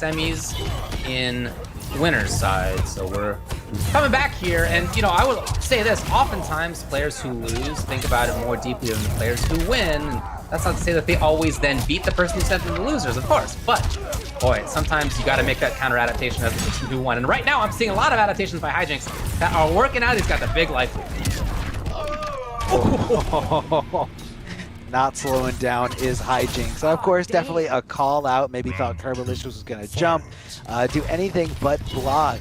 semis in winner's side. So we're coming back here, and you know, I will say this, oftentimes players who lose think about it more deeply than the players who win. And that's not to say that they always then beat the person who sent them the losers, of course, but boy, sometimes you got to make that counter adaptation as the person who won. And right now I'm seeing a lot of adaptations by Hijinx that are working out. He's got the big life lead. Oh. Not slowing down is Hijinx. Of course, definitely a call out. Maybe thought Curbolicous was going to jump, do anything but block,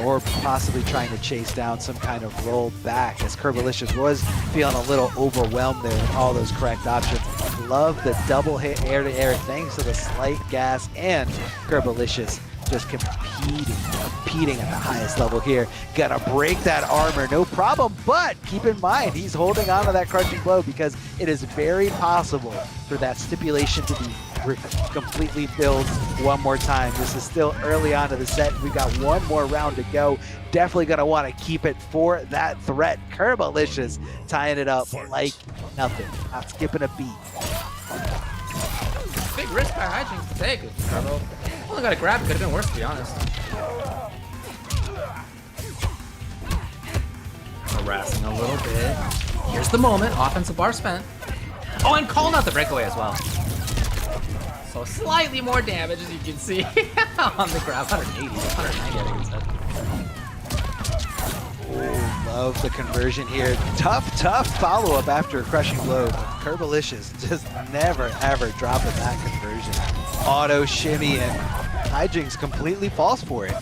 or possibly trying to chase down some kind of roll back, as Curbolicous was feeling a little overwhelmed there with all those correct options. Love the double hit air-to-air thanks to the slight gas, and Curbolicous just competing at the highest level here. Gonna break that armor, no problem, but keep in mind, he's holding on to that crushing blow because it is very possible for that stipulation to be completely filled one more time. This is still early on to the set. We've got one more round to go. Definitely gonna want to keep it for that threat. Curbolicous tying it up like nothing, not skipping a beat. Big risk by Hijinx to take. Turbo only got a grab. It could have been worse, to be honest. Harassing a little bit. Here's the moment. Offensive bar spent. Oh, and calling out the breakaway as well. So slightly more damage, as you can see, on the grab. 180, 190, I think it said. Oh, love the conversion here. Tough follow-up after a crushing blow. Curbolicous just never, ever dropping that conversion. Auto shimmy, and Hijinx completely falls for it.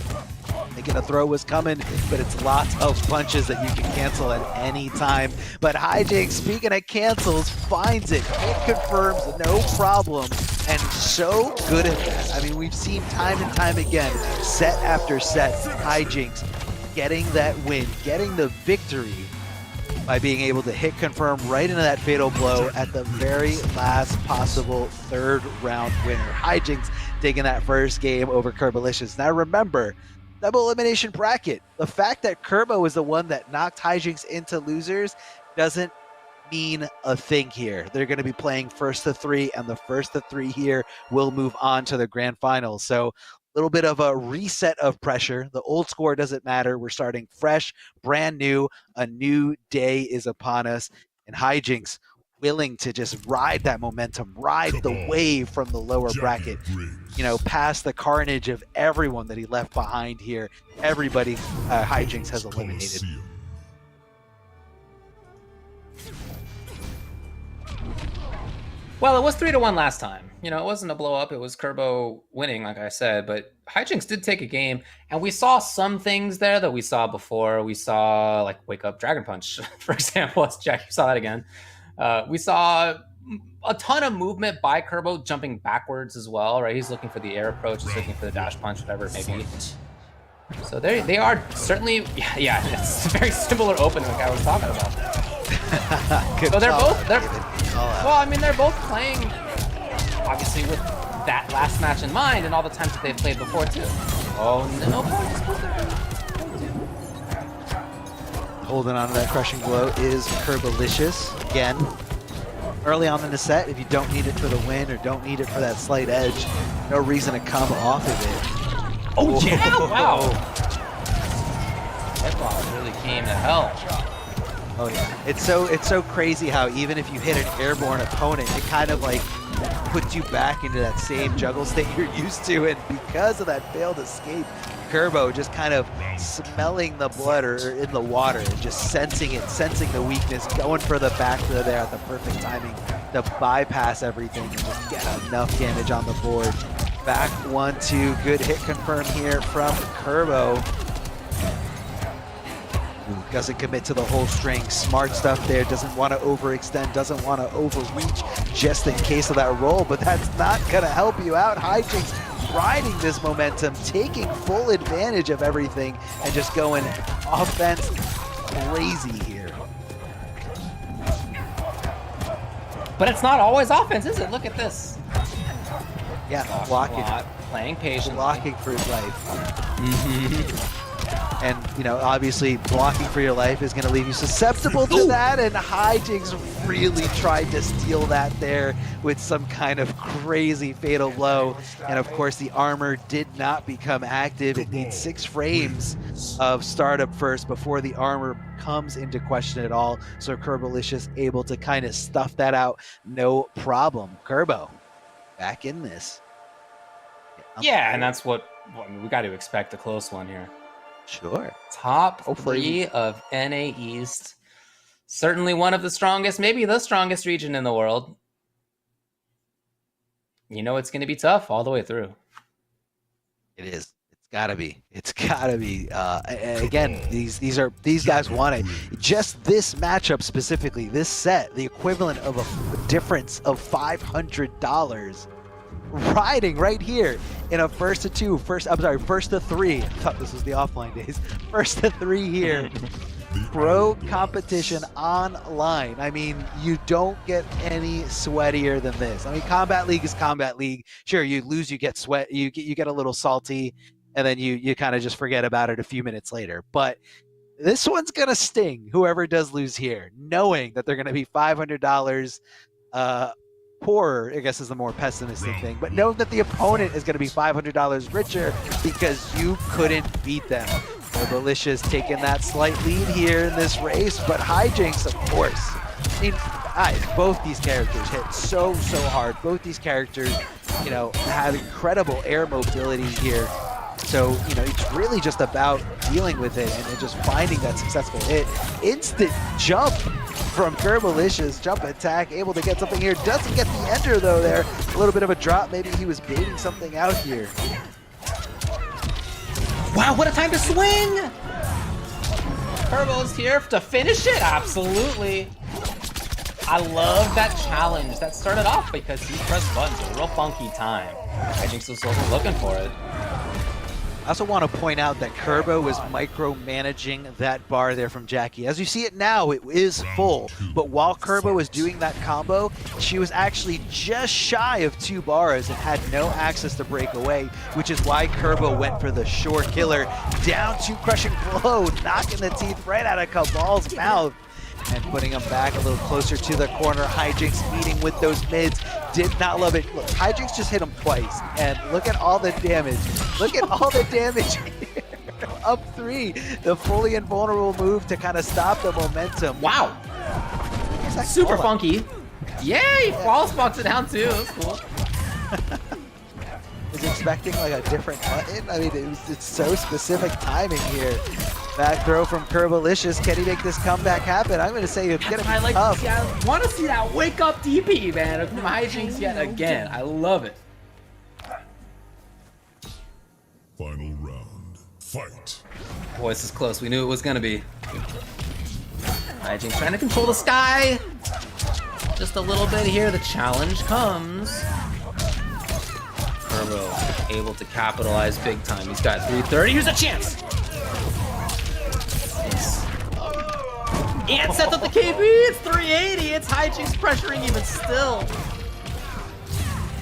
Thinking a throw was coming, but it's lots of punches that you can cancel at any time. But Hijinx, speaking of cancels, finds it. It confirms no problem, and so good at that. I mean, we've seen time and time again, set after set, Hijinx getting that win, getting the victory by being able to hit confirm right into that fatal blow at the very last possible third round winner. Hijinx taking that first game over Curbolicous. Now remember, double elimination bracket. The fact that Curbo is the one that knocked Hijinx into losers doesn't mean a thing here. They're going to be playing first to three, and the first to three here will move on to the grand finals. So little bit of a reset of pressure. The old score doesn't matter. We're starting fresh, brand new. A new day is upon us. And Hijinx willing to just ride that momentum, ride the wave from the lower bracket, you know, past the carnage of everyone that he left behind here. Everybody Hijinx has eliminated. Well, it was 3-1 last time. You know, it wasn't a blow up. It was Curbo winning, like I said. But Hijinx did take a game, and we saw some things there that we saw before. We saw, like, Wake Up Dragon Punch, for example. As Jacqui saw that again. We saw a ton of movement by Curbo, jumping backwards as well, right? He's looking for the air approach. He's looking for the dash punch, whatever it may be. So they are certainly, yeah, it's a very similar open like I was talking about. So they're both, well, I mean, they're both playing, obviously, with that last match in mind and all the times that they've played before, too. Oh, no. Holding on to that crushing blow is Curbolicous. Again, early on in the set, if you don't need it for the win or don't need it for that slight edge, no reason to come off of it. Oh, yeah! Wow! That ball really came to help. Oh yeah, it's so crazy how even if you hit an airborne opponent, it kind of like puts you back into that same juggle state you're used to, and because of that failed escape, Curbo just kind of smelling the blood or in the water and just sensing it, sensing the weakness, going for the back throw there at the perfect timing to bypass everything and just get enough damage on the board. Back 1-2, good hit confirm here from Curbo. Doesn't commit to the whole string. Smart stuff there. Doesn't want to overextend. Doesn't want to overreach just in case of that roll. But that's not going to help you out. Hijinx riding this momentum, taking full advantage of everything, and just going offense crazy here. But it's not always offense, is it? Look at this. Yeah, blocking. Playing patiently. Blocking for his life. And, you know, obviously blocking for your life is going to leave you susceptible to that, and Hijinx really tried to steal that there with some kind of crazy fatal blow. And of course, the armor did not become active. It needs 6 frames of startup first before the armor comes into question at all. So Curbolicous able to kind of stuff that out, no problem. Curbo, back in this. Yeah, and that's what, I mean, we got to expect a close one here. Sure. Top 3 of NA East. Certainly one of the strongest, maybe the strongest region in the world. You know it's going to be tough all the way through. It is. It's gotta be. It's gotta be. And again, these guys want it. Just this matchup specifically, this set, the equivalent of a difference of $500. Riding right here in a first to 3. I thought this was the offline days. First to 3 here. Pro competition online. I mean, you don't get any sweatier than this. I mean, Combat League is Combat League. Sure, you lose, you get sweat, you get a little salty, and then you kind of just forget about it a few minutes later. But this one's gonna sting, whoever does lose here, knowing that they're gonna be $500 poorer, I guess is the more pessimistic thing, but know that the opponent is going to be $500 richer because you couldn't beat them. Curbolicous taking that slight lead here in this race, but Hijinx, of course. I mean, both these characters hit so hard. Both these characters, you know, have incredible air mobility here. So, you know, it's really just about dealing with it and then just finding that successful hit. Instant jump from Curbolicous, jump attack, able to get something here. Doesn't get the ender though there. A little bit of a drop, maybe he was baiting something out here. Wow, what a time to swing! Curbo's here to finish it, absolutely. I love that challenge that started off because he pressed buttons at a real funky time. Hijinx was looking for it. I also want to point out that Curbo was micromanaging that bar there from Jacqui. As you see it now, it is full, but while Curbo was doing that combo, she was actually just shy of 2 bars and had no access to break away, which is why Curbo went for the short killer. Down to crushing blow, knocking the teeth right out of Kabal's mouth and putting him back a little closer to the corner. Hijinx meeting with those mids. Did not love it. Look, Hijinx just hit him twice, and look at all the damage. Look at all the damage here. Up 3, the fully invulnerable move to kind of stop the momentum. Wow. Super funky. Yay! Wall spots it down too. That's cool. Was expecting like a different button. I mean, it's so specific timing here. Back throw from Curbolicous. Can he make this comeback happen? I'm going to say it's going to be tough. I want to see that wake up DP, man, from Hijinx yet again. I love it. Final round. Fight. Boy, this is close. We knew it was going to be. Hijinx trying to control the sky. Just a little bit here. The challenge comes. Curbo able to capitalize big time. He's got 330. Here's a chance. And sets up the KB. It's 380. It's Hijinx pressuring even still.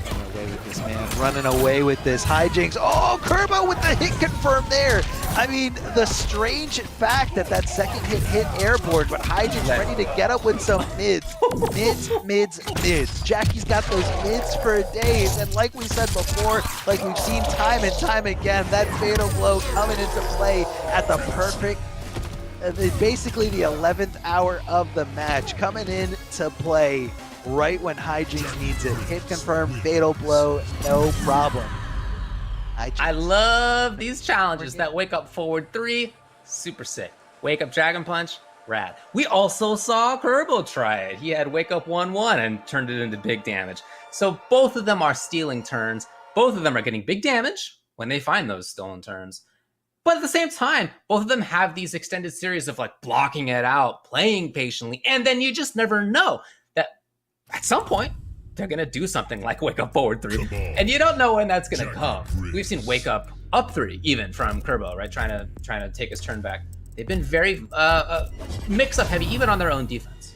Running away with this, man. Running away with this. Hijinx. Oh, Curbo with the hit confirmed there. I mean, the strange fact that that second hit airborne, but Hijinx ready to get up with some mids. Mids. Jacqui's got those mids for days, and like we said before, like we've seen time and time again, that fatal blow coming into play at the perfect, basically the 11th hour of the match, coming in to play right when Hijinx needs it. Hit confirmed, fatal blow, no problem. I love these challenges that wake up forward 3, super sick. Wake up Dragon Punch, rad. We also saw Curbo try it. He had wake up 1-1 and turned it into big damage. So both of them are stealing turns. Both of them are getting big damage when they find those stolen turns. But at the same time, both of them have these extended series of like blocking it out, playing patiently, and then you just never know that at some point, they're going to do something like wake up forward 3, and you don't know when that's going to come. We've seen wake up 3 even from Curbo, right? Trying to take his turn back. They've been very mix-up heavy, even on their own defense.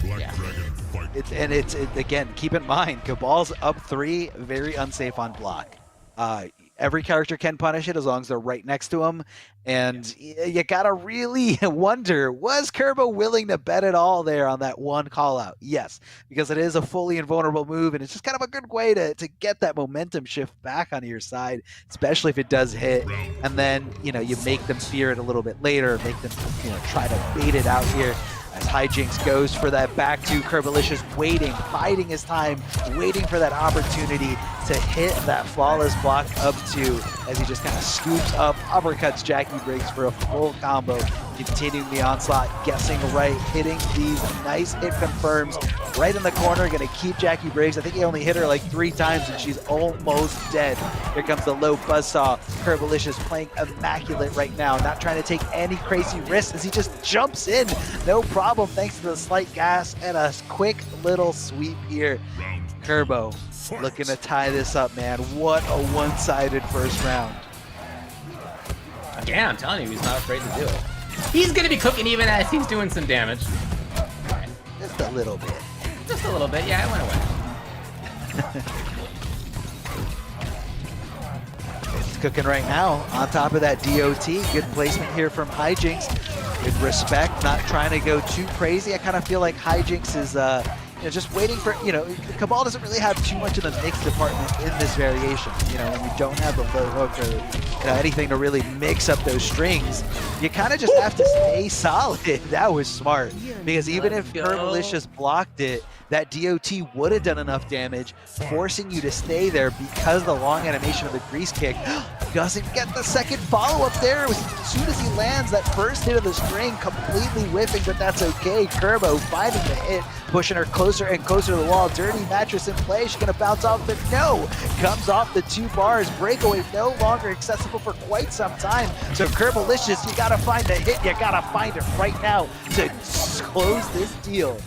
Yeah. It's again, keep in mind, Kabal's up 3, very unsafe on block. every character can punish it as long as they're right next to him. And you gotta really wonder, was Kerbo willing to bet it all there on that one call out? Yes, because it is a fully invulnerable move, and it's just kind of a good way to get that momentum shift back onto your side, especially if it does hit. And then, you make them fear it a little bit later, make them, try to bait it out here. As Hijinx goes for that back to Curbolicous, waiting, biding his time, waiting for that opportunity to hit that flawless block up to, as he just kind of scoops up, uppercuts Jacqui Briggs for a full combo, continuing the onslaught, guessing right, hitting these nice hit confirms right in the corner, gonna keep Jacqui Briggs. I think he only hit her like 3 times and she's almost dead. Here comes the low buzzsaw. Curbolicous playing immaculate right now, not trying to take any crazy risks as he just jumps in. No problem, thanks to the slight gas and a quick little sweep here. Kerbo looking to tie this up, man. What a one-sided first round. Yeah, I'm telling you, he's not afraid to do it. He's gonna be cooking even as he's doing some damage. Just a little bit. Just a little bit, yeah, it went away. It's cooking right now on top of that DOT. Good placement here from Hijinx. Good respect, not trying to go too crazy. I kind of feel like Hijinx is just waiting for, Kabal doesn't really have too much of the mix department in this variation. When you don't have the low hook or anything to really mix up those strings, you kind of just have to stay solid. That was smart, because even if Curbolicous blocked it, that DOT would have done enough damage, forcing you to stay there because the long animation of the grease kick doesn't get the second follow-up there. As soon as he lands that first hit of the string, completely whiffing, but that's okay. Kerbo finding the hit, pushing her closer and closer to the wall. Dirty mattress in play. She's going to bounce off, but no! Comes off the 2 bars. Breakaway no longer accessible for quite some time. So Curbolicous, you got to find the hit. You got to find it right now to close this deal.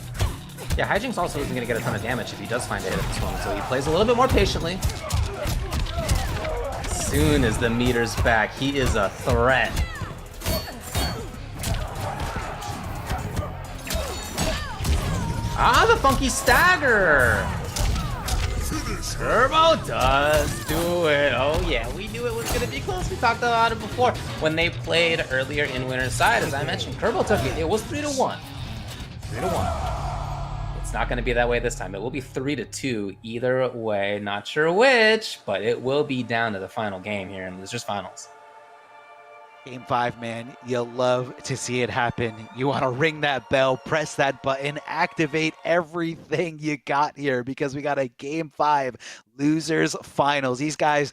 Yeah, Hijinx also isn't going to get a ton of damage if he does find a hit at this moment, so he plays a little bit more patiently. As soon as the meter's back, he is a threat. Ah, the funky stagger! Kerbo does do it. Oh yeah, we knew it was going to be close. We talked about it before. When they played earlier in Winner's Side, as I mentioned, Kerbo took it. It was 3-1. 3-1. It's not going to be that way this time. It will be 3-2 either way. Not sure which, but it will be down to the final game here in Losers Finals. Game 5, man, you'll love to see it happen. You want to ring that bell, press that button, activate everything you got here, because we got a Game 5 Losers Finals. These guys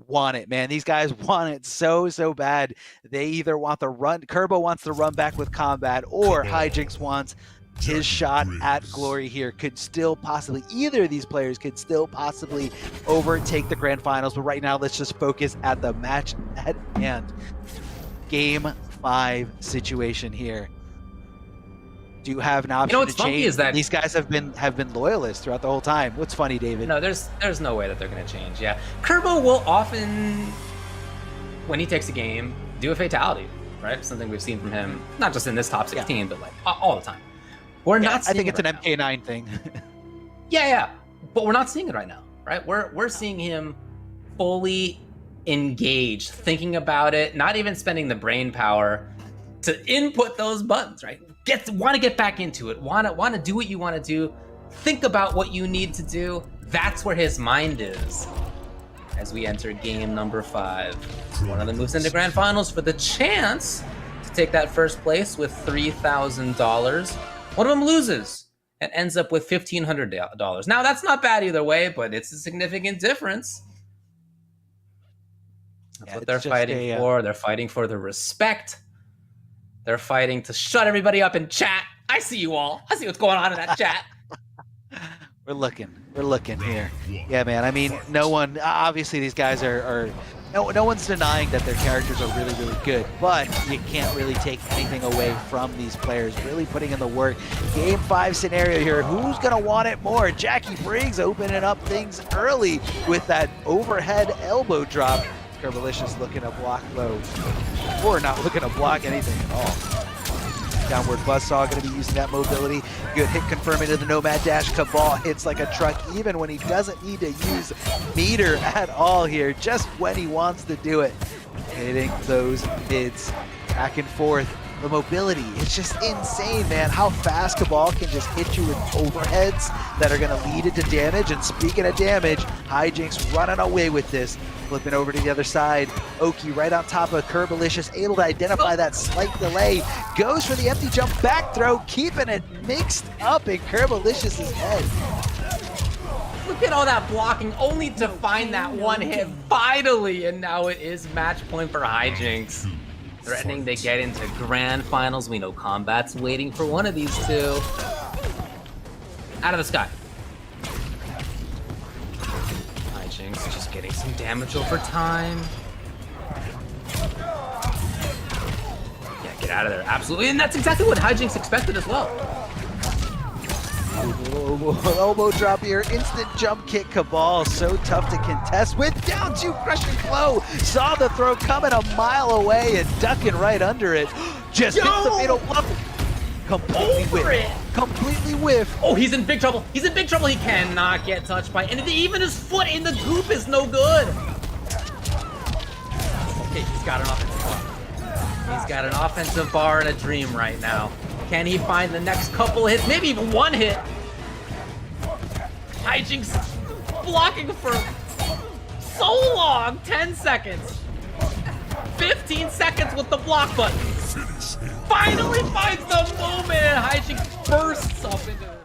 want it, man. These guys want it so bad. They either want the run, Kerbo wants to run back with Kombat, or Hijinx wants his shot at glory here. Could still possibly, either of these players could still possibly overtake the grand finals, but right now let's just focus at the match at hand. Game 5 situation here. Do you have an option what's to change? funny is that these guys have been loyalists throughout the whole time. What's funny, David? No, there's no way that they're going to change. Yeah, Kerbo will often, when he takes a game, do a fatality, right? Something we've seen from him, not just in this top 16, but like all the time. We're not seeing I think it's it an right MK9 thing. yeah, but we're not seeing it right now, right? We're seeing him fully engaged, thinking about it, not even spending the brain power to input those buttons, right? Want to get back into it, want to do what you want to do, think about what you need to do. That's where his mind is. As we enter game number 5, one of them moves into grand finals for the chance to take that first place with $3,000. One of them loses and ends up with $1,500. Now that's not bad either way, but it's a significant difference. That's what they're fighting for. They're fighting for the respect. They're fighting to shut everybody up in chat. I see you all. I see what's going on in that chat. We're looking here. Yeah, man. I mean, no one, obviously these guys are no one's denying that their characters are really good, but you can't really take anything away from these players really putting in the work. Game 5 scenario here. Who's gonna want it more? Jacqui Briggs opening up things early with that overhead elbow drop. Curbolicous looking to block low, or not looking to block anything at all. Downward buzzsaw going to be using that mobility. Good hit confirming to the Nomad Dash. Kabal hits like a truck even when he doesn't need to use meter at all here, just when he wants to do it. Hitting those mids back and forth. The mobility, it's just insane, man, how fast Kabal can just hit you with overheads that are gonna lead into damage. And speaking of damage, Hijinx running away with this. Flipping over to the other side, Oki right on top of Curbolicous, able to identify that slight delay. Goes for the empty jump back throw, keeping it mixed up in Curbolicous' head. Look at all that blocking, only to find that one hit finally, and now it is match point for Hijinx. Threatening to get into grand finals. We know Kombat's waiting for one of these two. Out of the sky. Hijinx just getting some damage over time. Yeah, get out of there, absolutely. And that's exactly what Hijinx expected as well. Little elbow drop here, instant jump kick. Kabal so tough to contest with down two crushing blow. Saw the throw coming a mile away and ducking right under it. Just hits the middle up. Completely whiff. Completely whiff. Oh, he's in big trouble. He's in big trouble. He cannot get touched by anything. Even his foot in the goop is no good. Okay, he's got an offensive bar. He's got an offensive bar and a dream right now. Can he find the next couple hits? Maybe even one hit. Hijinx blocking for so long. 10 seconds. 15 seconds with the block button. Finally finds the moment. Hijinx bursts up into